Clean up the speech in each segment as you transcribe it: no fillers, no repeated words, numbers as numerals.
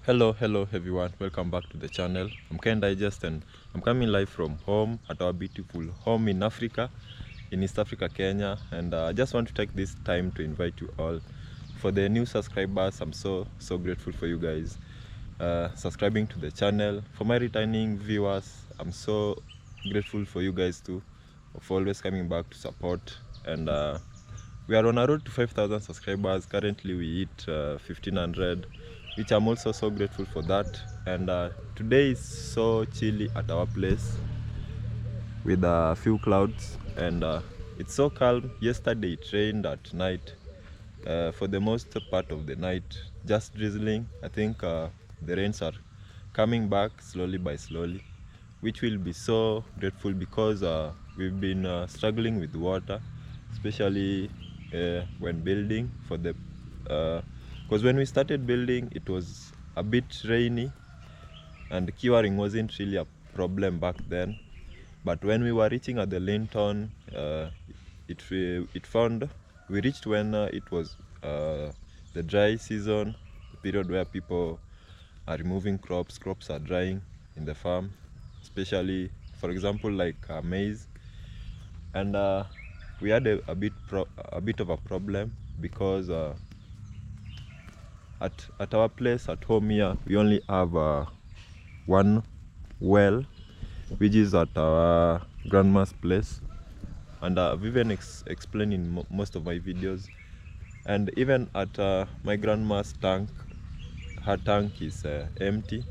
Hello everyone, welcome back to the channel. I'm Ken Digest and I'm coming live from home at our beautiful home in Africa, in East Africa, Kenya. And I just want to take this time to invite you all. For the new subscribers, I'm so grateful for you guys subscribing to the channel. For my returning viewers, I'm so grateful for you guys too, for always coming back to support. And we are on a road to 5,000 subscribers. Currently we hit 1,500, which I'm also so grateful for that. And today is so chilly at our place with a few clouds, and it's so calm. Yesterday it rained at night, for the most part of the night, just drizzling. I think the rains are coming back slowly by slowly, which will be so grateful because we've been struggling with water, especially when building for the because when we started building it was a bit rainy and curing wasn't really a problem back then. But when we were reaching at the Linton, we reached when it was the dry season, the period where people are removing crops are drying in the farm, especially for example like maize. And we had a bit of a problem because at our place at home here we only have one well, which is at our grandma's place. And I've even explained in most of my videos. And even at my grandma's tank, her tank is empty,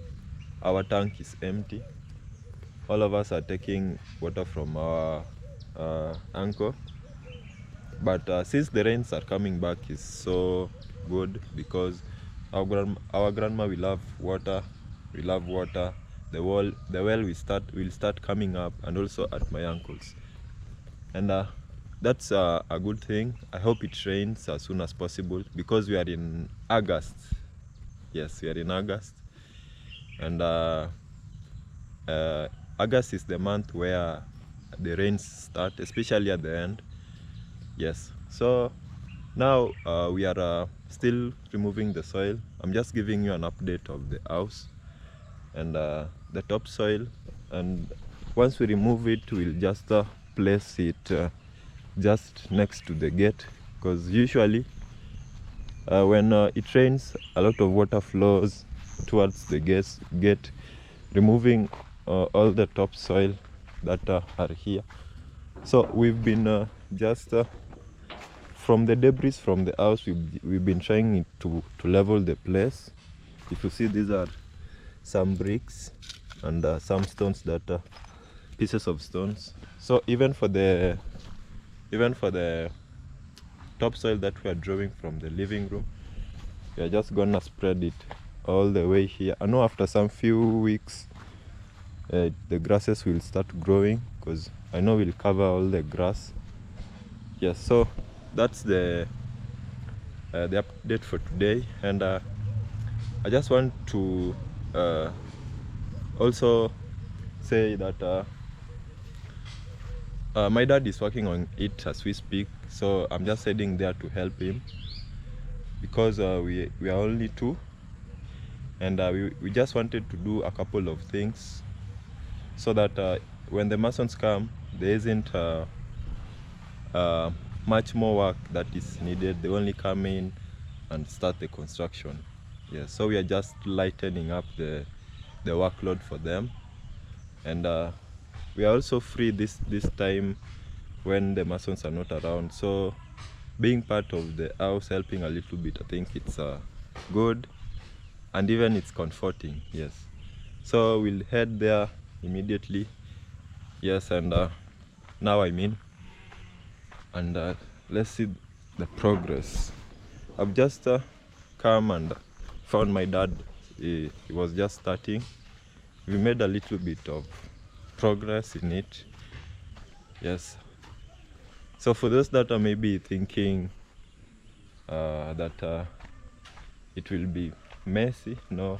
our tank is empty. All of us are taking water from our uncle. But since the rains are coming back, is so good because our grandma will have water. We love water. The well will start coming up, and also at my uncle's. And that's a good thing. I hope it rains as soon as possible because we are in August. Yes, we are in August. And August is the month where the rains start, especially at the end. Yes, so now we are still removing the soil. I'm just giving you an update of the house and the topsoil. And once we remove it, we'll just place it just next to the gate, because usually when it rains, a lot of water flows towards the gate, removing all the topsoil that are here. So we've been just from the debris from the house, we've been trying to level the place. If you see, these are some bricks and some stones that pieces of stones. So even for the topsoil that we are drawing from the living room, we are just gonna spread it all the way here. I know after some few weeks the grasses will start growing, because I know we'll cover all the grass. Yes, so that's the update for today. And I just want to also say that my dad is working on it as we speak, so I'm just heading there to help him, because we are only two, and we just wanted to do a couple of things so that when the masons come, there isn't much more work that is needed. They only come in and start the construction. Yeah, so we are just lightening up the workload for them. And we are also free this time when the masons are not around, so being part of the house, helping a little bit, I think it's good, and even it's comforting. Yes, so we'll head there immediately. Yes, and now and let's see the progress. I've just come and found my dad. He was just starting. We made a little bit of progress in it. Yes, so for those that are maybe thinking that it will be messy, no,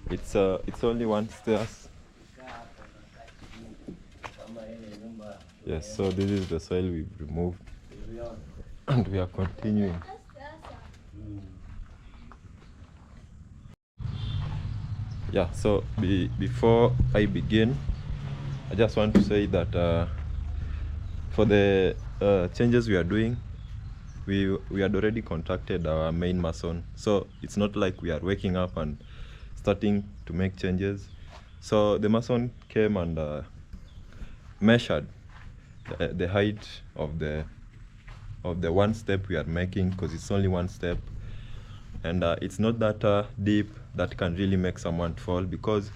it's only one stairs. Yes, so this is the soil we've removed, and we are continuing. Yeah, so before I begin, I just want to say that for the changes we are doing, we had already contacted our main mason, so it's not like we are waking up and starting to make changes. So the mason came and measured the height of the one step we are making, because it's only one step, and it's not that deep that can really make someone fall, because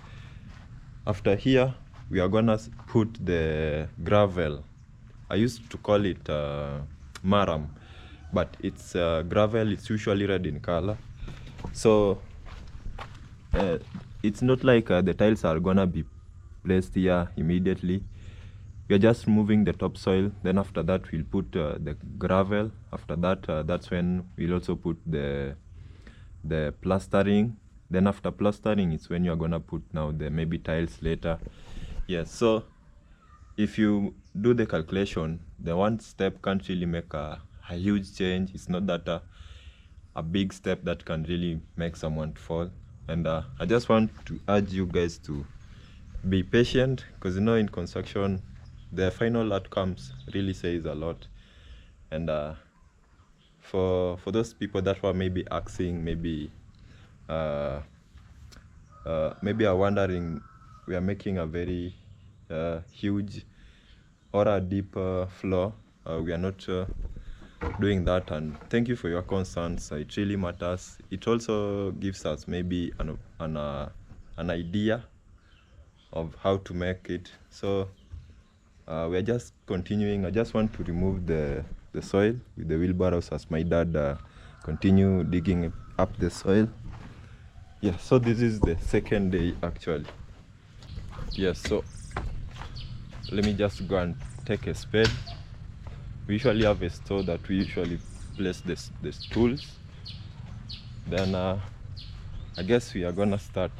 after here we are gonna put the gravel. I used to call it maram, but it's gravel. It's usually red in color, so uh, it's not like the tiles are gonna be placed here immediately. We are just removing the topsoil, then after that we'll put the gravel. After that, that's when we'll also put the plastering. Then after plastering, it's when you're gonna put now the maybe tiles later. Yes, so if you do the calculation, the one step can't really make a huge change. It's not that a big step that can really make someone fall. And I just want to urge you guys to be patient, because you know, in construction the final outcomes really says a lot. And for those people that were maybe asking, uh, maybe are wondering, we are making a very huge or a deep floor. We are not doing that, and thank you for your concerns. It really matters. It also gives us maybe an idea of how to make it. So we are just continuing. I just want to remove the soil with the wheelbarrows as my dad continue digging up the soil. Yeah, so this is the second day actually. Yes, so let me just go and take a spade. We usually have a store that we usually place the tools. Then I guess we are gonna start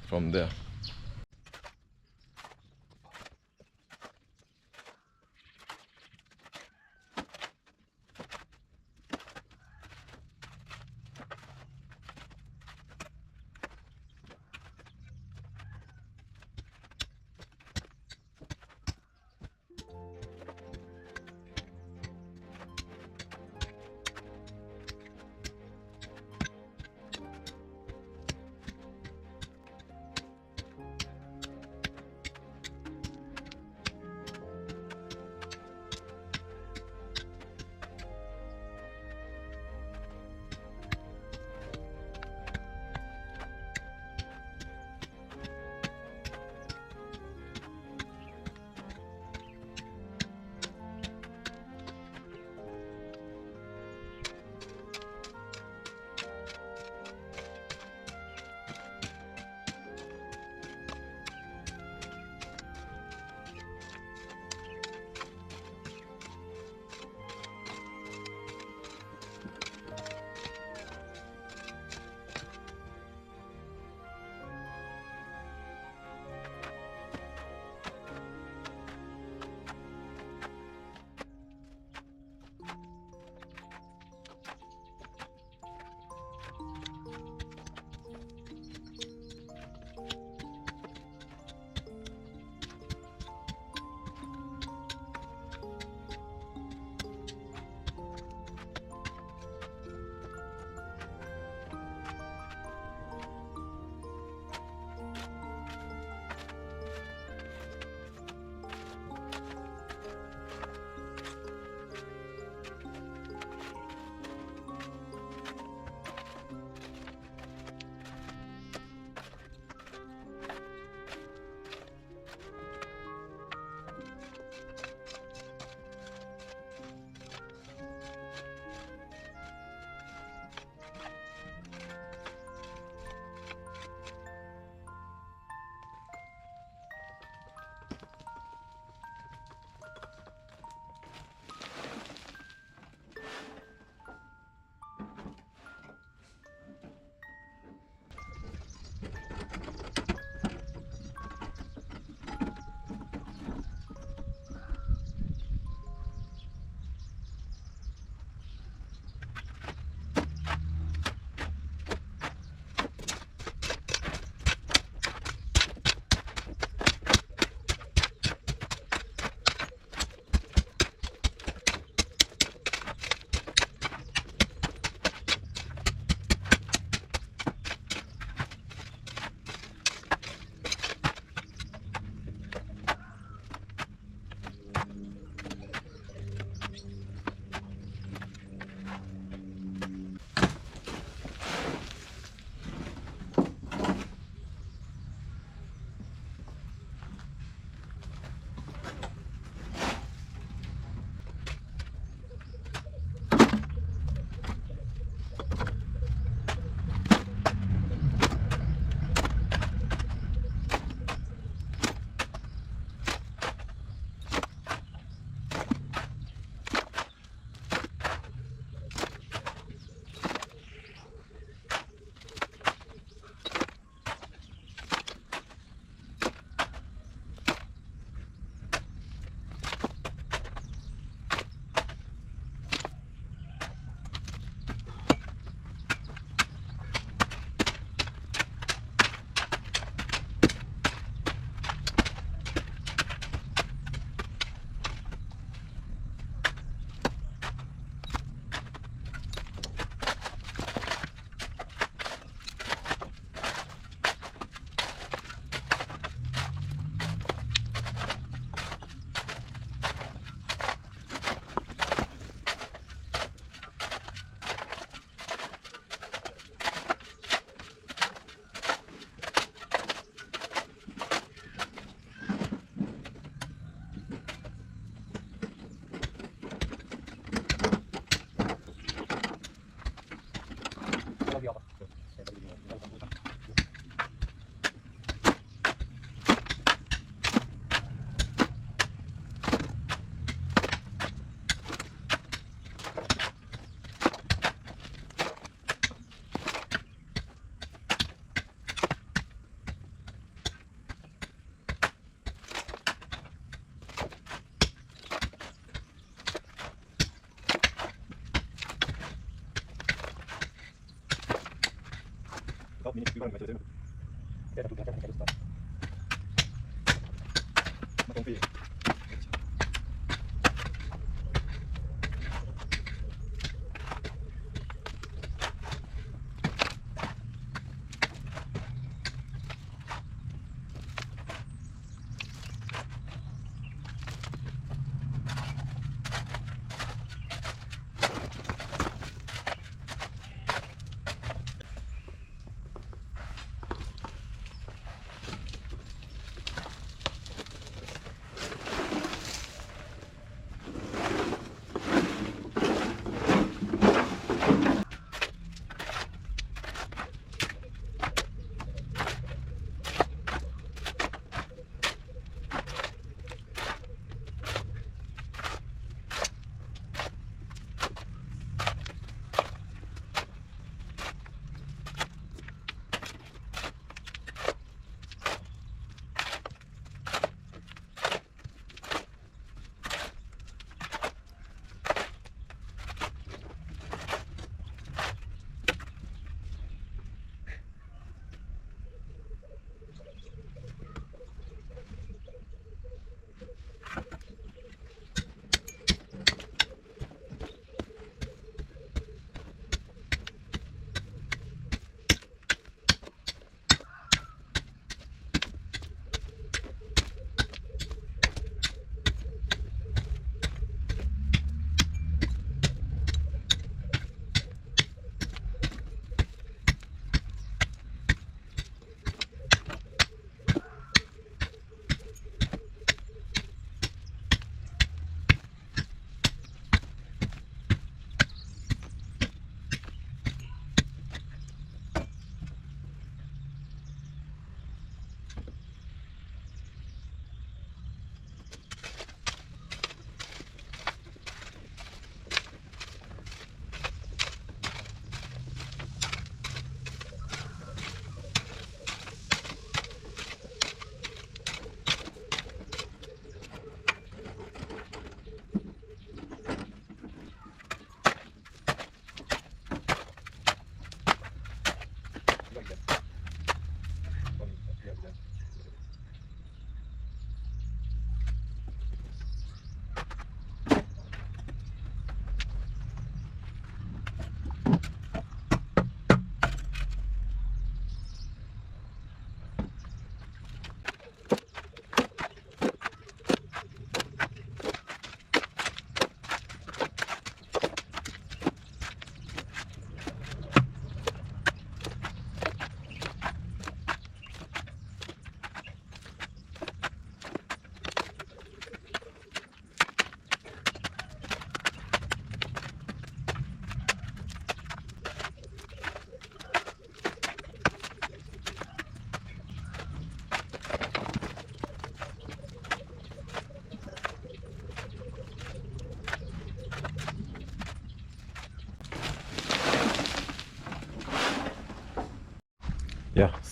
from there.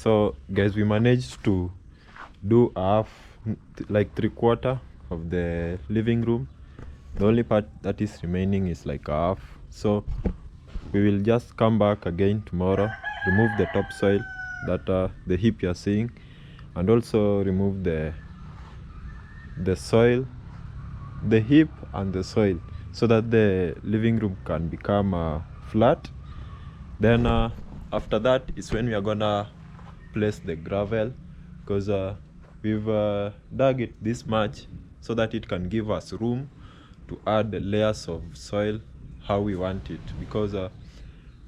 So guys, we managed to do half, like 3/4 of the living room. The only part that is remaining is like half. So we will just come back again tomorrow, remove the topsoil that the heap you are seeing, and also remove the soil, the heap and the soil, so that the living room can become flat. Then after that is when we are gonna place the gravel, because we've dug it this much so that it can give us room to add the layers of soil how we want it. Because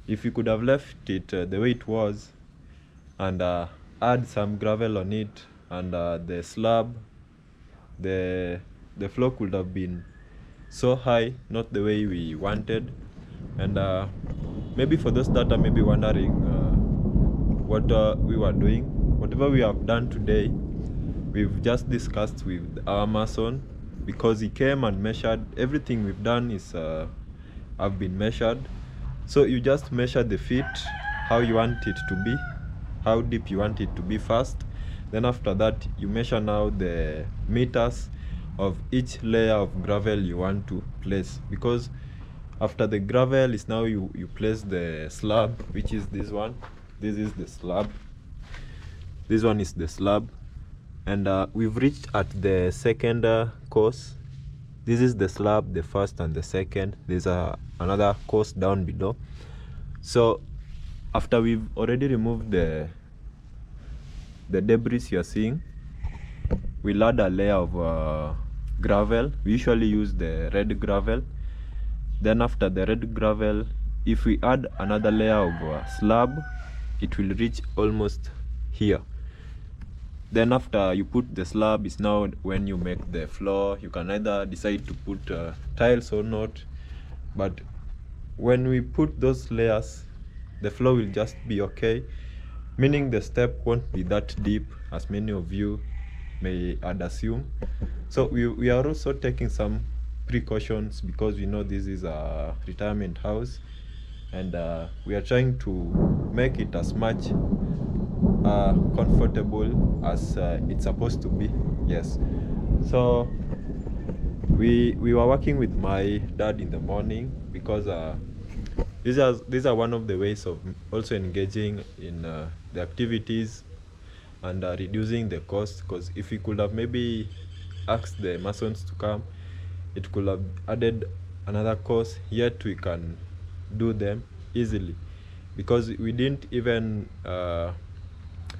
if we could have left it the way it was and add some gravel on it, and the slab, the floor could have been so high, not the way we wanted. And maybe for those that are maybe wondering what we were doing, whatever we have done today, we've just discussed with our mason, because he came and measured everything we've done is have been measured. So you just measure the feet, how you want it to be, how deep you want it to be first. Then after that you measure now the meters of each layer of gravel you want to place, because after the gravel is now you place the slab, which is this one. This is the slab, this one is the slab. And we've reached at the second course. This is the slab, the first and the second. There's another course down below. So after we've already removed the debris you're seeing, we'll add a layer of gravel. We usually use the red gravel. Then after the red gravel, if we add another layer of slab, it will reach almost here. Then after you put the slab is now when you make the floor. You can either decide to put tiles or not, but when we put those layers, the floor will just be okay, meaning the step won't be that deep as many of you may assume. So we are also taking some precautions, because we know this is a retirement house, and we are trying to make it as much comfortable as it's supposed to be. Yes, so we were working with my dad in the morning, because these are one of the ways of also engaging in the activities and reducing the cost. Because if we could have maybe asked the masons to come, it could have added another cost, yet we can do them easily, because we didn't even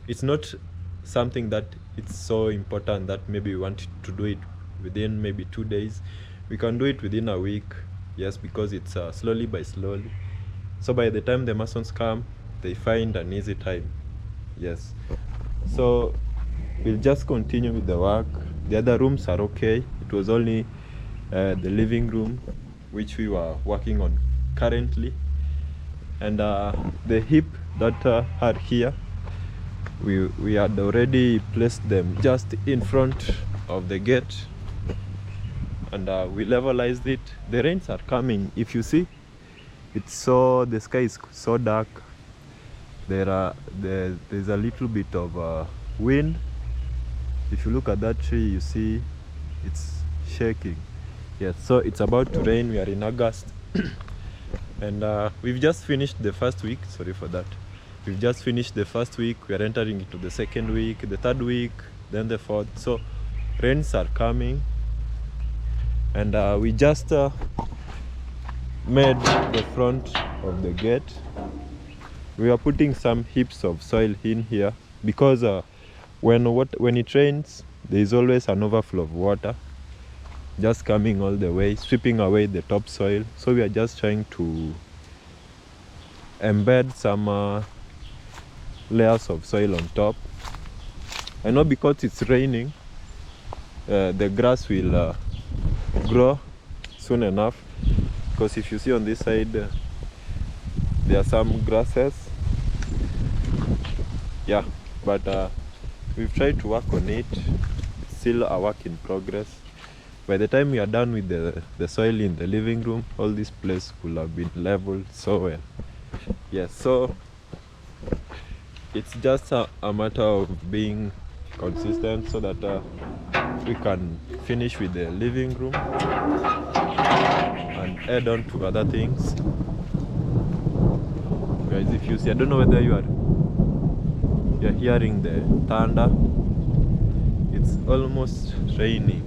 it's not something that it's so important that maybe we want to do it within maybe 2 days. We can do it within a week. Yes, because it's slowly by slowly. So by the time the masons come, they find an easy time. Yes, so we'll just continue with the work. The other rooms are okay. It was only the living room which we were working on currently. And the heap that are here, we had already placed them just in front of the gate, and we levelized it. The rains are coming. If you see, the sky is so dark. There's a little bit of wind. If you look at that tree, you see it's shaking. Yes, so it's about to rain. We are in August. And we've just finished the first week. Sorry for that. We've just finished the first week. We are entering into the second week, the third week, then the fourth. So rains are coming, and we just made the front of the gate. We are putting some heaps of soil in here, because when it rains, there is always an overflow of water just coming all the way, sweeping away the topsoil. So we are just trying to embed some layers of soil on top. I know because it's raining, the grass will grow soon enough, because if you see on this side, there are some grasses. Yeah, but we've tried to work on it. It's still a work in progress. By the time we are done with the soil in the living room, all this place will have been leveled so well. Yes, so it's just a matter of being consistent so that we can finish with the living room and add on to other things. Guys, if you see, I don't know whether you're hearing the thunder. It's almost raining,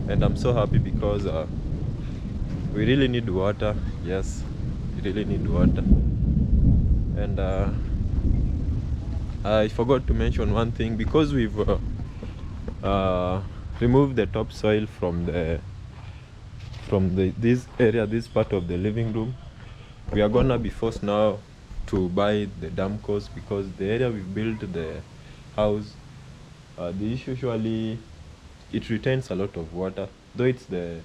and I'm so happy because we really need water. Yes, we really need water. And I forgot to mention one thing, because we've removed the topsoil from this area, this part of the living room. We are gonna be forced now to buy the Damcos, because the area we built the house, usually it retains a lot of water, though it's the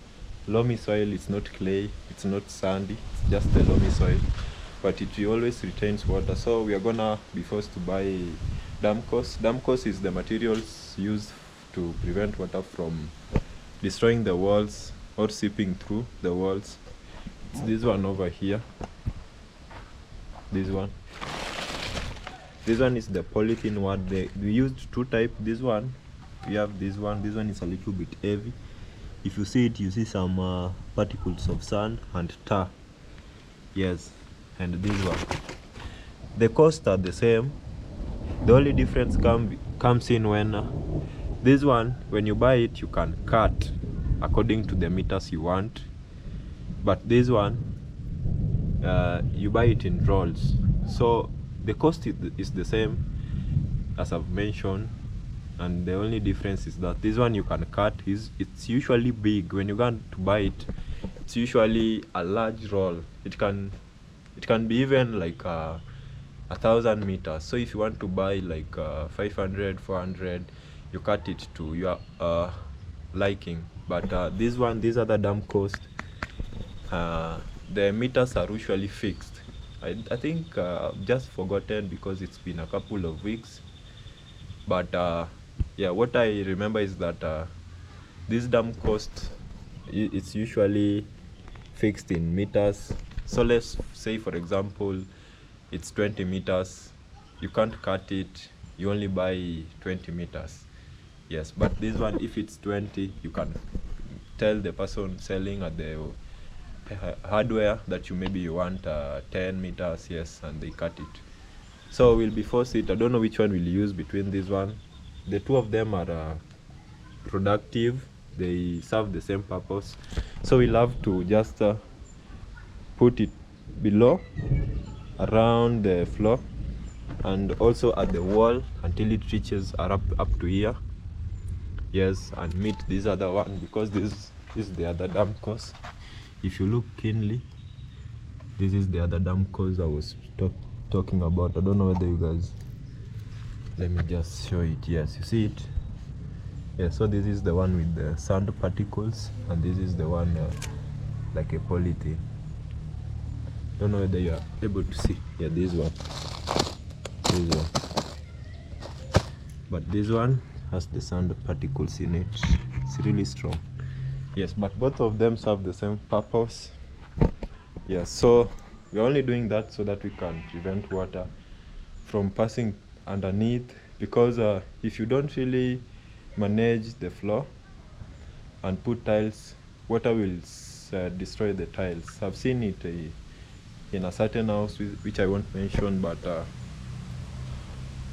loamy soil. It's not clay, it's not sandy, it's just the loamy soil, but it always retains water. So we are gonna be forced to buy Damcos. Damcos is the materials used to prevent water from destroying the walls or seeping through the walls. It's this one over here. This one is the polythene one. We used two types. This one, we have this one is a little bit heavy. If you see it, you see some particles of sand and tar. Yes, and this one, the costs are the same. The only difference comes in when this one, when you buy it, you can cut according to the meters you want, but this one, you buy it in rolls, so the cost is the same as I've mentioned, and the only difference is that this one you can cut. It's usually big. When you go to buy it, it's usually a large roll. It can be even like 1,000 meters. So if you want to buy like 500, 400, you cut it to your liking. But these other Damcos, the meters are usually fixed. I think I've just forgotten because it's been a couple of weeks, but yeah, what I remember is that this Damcos, it's usually fixed in meters. So let's say, for example, it's 20 meters. You can't cut it, you only buy 20 meters. Yes, but this one, if it's 20, you can tell the person selling at the hardware that you want 10 meters, yes, and they cut it. So we'll be forced it. I don't know which one we'll use between this one. The two of them are productive. They serve the same purpose. So we'll have to just put it below, around the floor, and also at the wall until it reaches up to here. Yes, and meet this other one, because this is the other Damcos. If you look keenly, this is the other Damcos I was talking about. I don't know whether you guys, let me just show it. Yes, you see it. Yeah, so this is the one with the sand particles, and this is the one like a polythene. Don't know whether you are able to see. Yeah, this one, but this one has the sand particles in it. It's really strong. Yes, but both of them serve the same purpose. Yes, so we're only doing that so that we can prevent water from passing underneath, because if you don't really manage the floor and put tiles, water will destroy the tiles. I've seen it in a certain house which I won't mention, but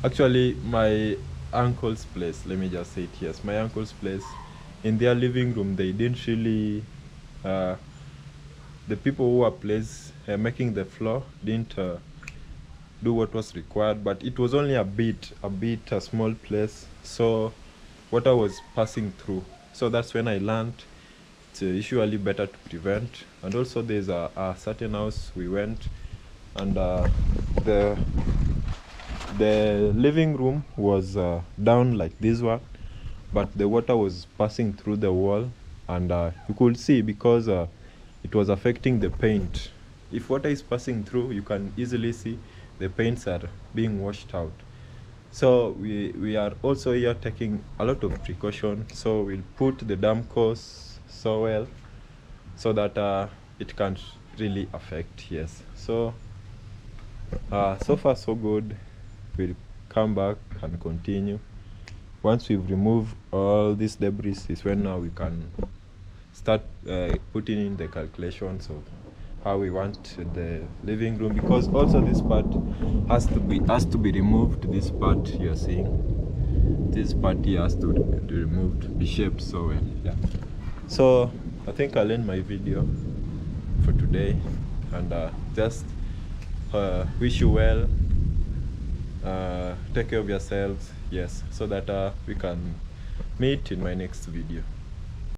actually my uncle's place, let me just say it. Yes, my uncle's place, in their living room, they didn't really the people who were making the floor didn't do what was required, but it was only a small place, so water was passing through. So that's when I learned it's usually better to prevent. And also there's a certain house we went, and the living room was down like this one, but the water was passing through the wall, and you could see, because it was affecting the paint. If water is passing through, you can easily see the paints are being washed out. So we are also here taking a lot of precaution. So we'll put the Damcos so well so that it can't really affect. Yes, so so far so good. we'll come back and continue. Once we've removed all this debris is when now we can start putting in the calculations of how we want the living room, because also this part has to be removed. This part you're seeing, this part here has to be removed, be shaped so well. Yeah. So I think I'll end my video for today, and just wish you well. Take care of yourselves, yes, so that we can meet in my next video.